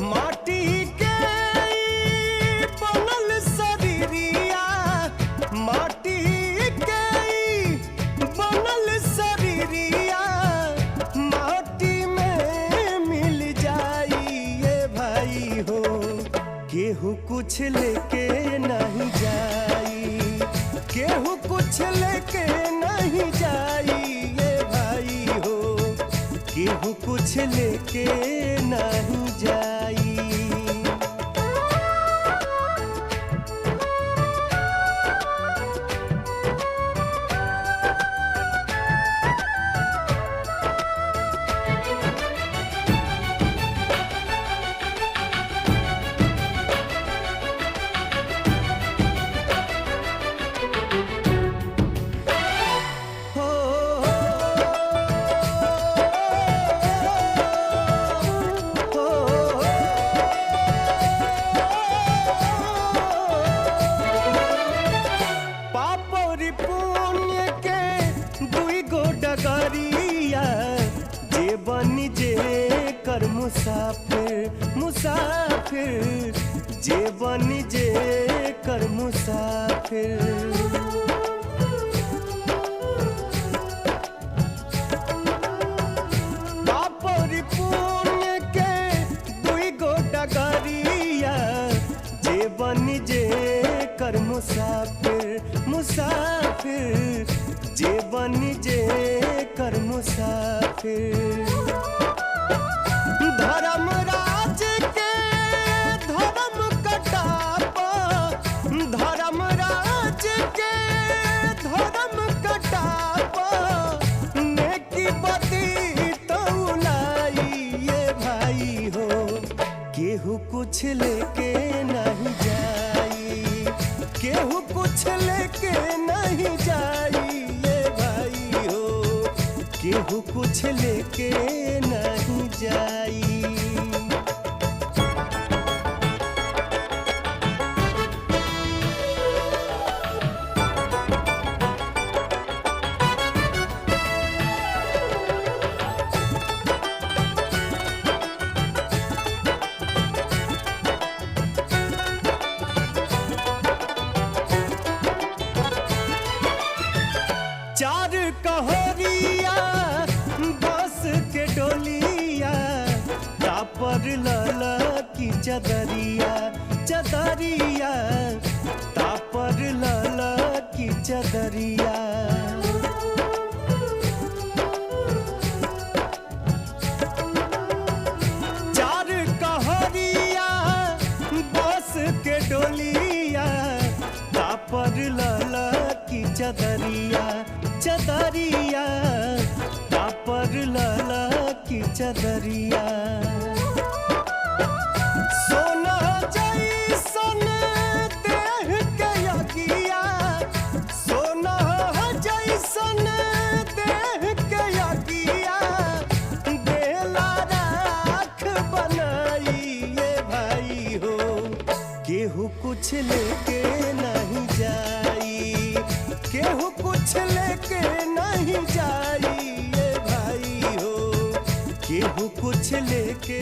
माटी के बनल शरीरिया, माटी के बनल शरीरिया माटी में मिल जाई ये भाई हो। केहू कुछ लेके नहीं जाई, केहू कुछ लेके नहीं जाई ये भाई हो। केहू कुछ लेके नहीं जाई। कर मुसाफिर मुसाफिर जे बनी जे कर मुसाफिर। पापरी पुण्य के दुई गो डगरिया जे बनी जे कर मुसाफिर मुसाफिर जे बनी जे कर मुसाफिर। धर्मराज के धर्म कटापा, धर्मराज के धर्म कटापा नेकी बदी तौलाई ये भाई हो। केहू कुछ लेके नहीं जाई, केहू कुछ लेके नहीं जाई ये भाई हो। केहू कुछ लेके नहीं जाई। चार कहरिया बस के डोलिया तापर लला की चदरिया चदरिया तापर लला की चदरिया। चार कहरिया बस के डोलिया तापर लला की चदरिया चदरिया तापर लला की चदरिया। सोना जैसन देह के यगिया, सोना जैसन देह के यगिया बेला राख बनाई ये भाई हो। केहू कुछ लेके नहीं जाई, केहू कुछ लेके नहीं जाई ये भाई हो। केहू कुछ लेके